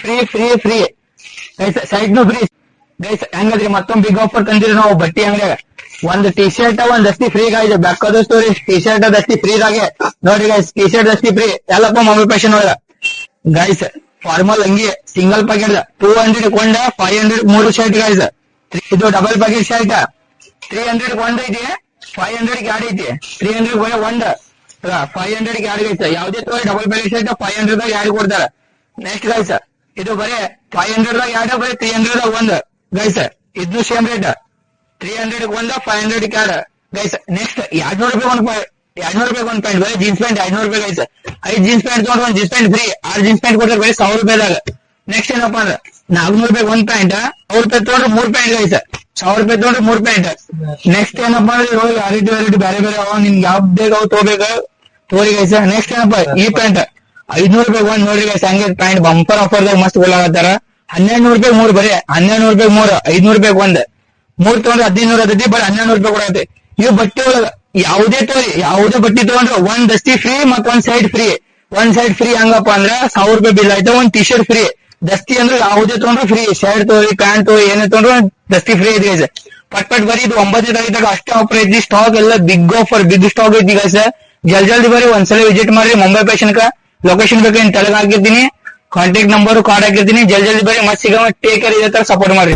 Free free free guys, side ನು free guys. ಹೆಂಗದ್ರಿ ಮತ್ತೊಂದ್ big offer ತಂದಿರಿ ನಾವು ಬಟ್ಟಿ ಅಂಗಡಿಯಾಗ. ಒಂದ್ ಟಿ ಶರ್ಟ್ ಒಂದ್ ದಸ್ತಿ ಫ್ರೀ ಗಾಯ್ಸ್. ಬೆಕ್ಕದ ಸ್ಟೋರಿ ಟಿ ಶರ್ಟ್ ದಸ್ತಿ ಫ್ರೀ ದಾಗೆ ನೋಡ್ರಿ ಗೈಸ್. ಟಿ ಶರ್ಟ್ ದಸ್ತಿ ಫ್ರೀ ಎಲ್ಲಪ್ಪ ಮಮ್ಮಿ ಫ್ಯಾಷನ್ ಒಳಗ ಗೈಸ್. ಫಾರ್ಮಲ್ ಅಂಗಿ ಸಿಂಗಲ್ ಪ್ಯಾಕೆಟ್ 200 ಕೊಂಡ 500 ಮೂರು ಶರ್ಟ್ ಗೈಸ್. ಇದು ಡಬಲ್ ಪ್ಯಾಕೆಟ್ ಶರ್ಟ್ 300 ಒಂದ್ ಐತಿ, 500 ಎರಡ್ ಐತಿ. 300 ಒಂದ್ 500 ಎರಡ್ ಐತೆ. ಯಾವ್ದೇ ತೋರಿ ಡಬಲ್ ಪ್ಯಾಕೆಟ್ ಶರ್ಟ್ 500 ದಾಗ ಎರಡ್ ಕೊಡ್ತಾರ. ನೆಕ್ಸ್ಟ್ ಗೈಸ್ ಇದು ಬರೀ 500 ದಾಗ ಎರಡ್, ಬರೀ 300 ದಾಗ ಒಂದ್ ಗೈಸ್. ಇದು ಸೇಮ್ ರೇಟ್ 300 ಒಂದ್ 500 ಎರಡ್ ಗೈಸ್. ನೆಕ್ಸ್ಟ್ 200 ರೂಪಾಯಿ ಒಂದ್ ಪ್ಯಾಂಟ್ ಬರೀ ಜೀನ್ಸ್ ಪ್ಯಾಂಟ್ 200 ರೂಪಾಯಿ ಗೈಸ್. 5 ಜೀನ್ಸ್ ಪ್ಯಾಂಟ್ ತಗೊಂಡ್ರೆ ಒಂದ್ jeans pant free. 6 jeans pant ಕೊಡ್ತಾರೆ ಬರೀ 1000 ರೂಪಾಯಿದಾಗ. ನೆಕ್ಸ್ಟ್ ಏನಪ್ಪಾ ಅಂದ್ರೆ 400 ರೂಪಾಯಿ ಒಂದ್ ಪ್ಯಾಂಟ್, 1000 ರೂಪಾಯಿ ತಗೊಂಡ್ರೆ 3 ಪ್ಯಾಂಟ್ ಗೈಸ್. 1000 ರೂಪಾಯಿ ತಗೊಂಡ್ರೆ 3 ಪ್ಯಾಂಟ್. ನೆಕ್ಸ್ಟ್ ಏನಪ್ಪಾ ಅಂದ್ರೆ ವೆರೈಟಿ ಬೇರೆ ಬೇರೆ ಅವ, ನಿಮ್ಗೆ ಯಾವ್ ಬೇಕು ಅವ್ ತಗೋಬೇಕು ತೋರಿ ಗೈಸ್. ನೆಕ್ಸ್ಟ್ ಏನಪ್ಪಾ ಈ ಪ್ಯಾಂಟ್ 500 ರೂಪಾಯಿ ಒಂದ್ ನೋಡ್ರಿ ಗೈಸ್. ಹಂಗೆ ಪ್ಯಾಂಟ್ ಬಂಪರ್ ಆಫರ್ ದಾಗ ಮಸ್ತ್ ಕೊಡಾಕತ್ತಾರ. 1200 ರೂಪಾಯಿ ಮೂರ್, ಬರೀ 1200 ರೂಪಾಯಿ ಮೂರ್, 500 ರೂಪಾಯಿ ಒಂದ್. ಮೂರ್ ತಗೊಂಡ್ರೆ 1500 ಆಗತೈತಿ, ಬರೀ 1200 ರೂಪಾಯಿ ಕೊಡತ್ತೆ. ಇವ್ ಬಟ್ಟೆ ಒಳಗ ಯಾವುದೇ ತೋರಿ ಯಾವುದೇ ಬಟ್ಟೆ ತಗೊಂಡ್ರೆ ಒಂದ್ ದಸ್ತಿ ಫ್ರೀ ಮತ್ ಒಂದ್ ಸೈಡ್ ಫ್ರೀ. ಒಂದ್ ಸೈಡ್ ಫ್ರೀ ಹಂಗಪ್ಪ ಅಂದ್ರೆ 1000 ರೂಪಾಯಿ ಬಿಲ್ ಆಯ್ತು. ಒಂದ್ ಟಿ ಶರ್ಟ್ ಫ್ರೀ. ದಸ್ತಿ ಅಂದ್ರೆ ಯಾವುದೇ ತಗೊಂಡ್ರೆ ಫ್ರೀ. ಶರ್ಟ್ ತೋರಿ ಪ್ಯಾಂಟ್ ತೋರಿ ಏನೇ ತಗೊಂಡ್ರೆ ದಸ್ತಿ ಫ್ರೀ ಐತಿ ಗೈಸ್. ಪಟ್ ಬರೀ ಇದು 9ನೇ ತಾರೀಕಾಗ ಅಷ್ಟೇ ಆಫರ್ ಐತಿ. ಸ್ಟಾಕ್ ಎಲ್ಲ ಬಿಗ್ ಆಫರ್, ಬಿಗ್ ಸ್ಟಾಕ್ ಐತಿ ಗೈಸ್. ಜಲ್ದಿ ಬರೀ ಒಂದ್ಸಲ ವಿಸಿಟ್ ಮಾಡ್ರಿ ಮುಂಬೈ ಫ್ಯಾಷನ್ ಕ. ಲೊಕೇಶನ್ ಬೇಕು ತೆಲಗ ಹಾಕಿರ್ತೀನಿ, ಕಾಂಟ್ಯಾಕ್ಟ್ ನಂಬರ್ ಕಾರ್ಡ್ ಹಾಕಿರ್ತೀನಿ. ಜಲ್ದಿ ಬರೀ ಮತ್ ಸಿಗೋ. ಟೇಕ್ ಕೇರ್, ಇದೇ ತರ ಸಪೋರ್ಟ್ ಮಾಡ್ರಿ.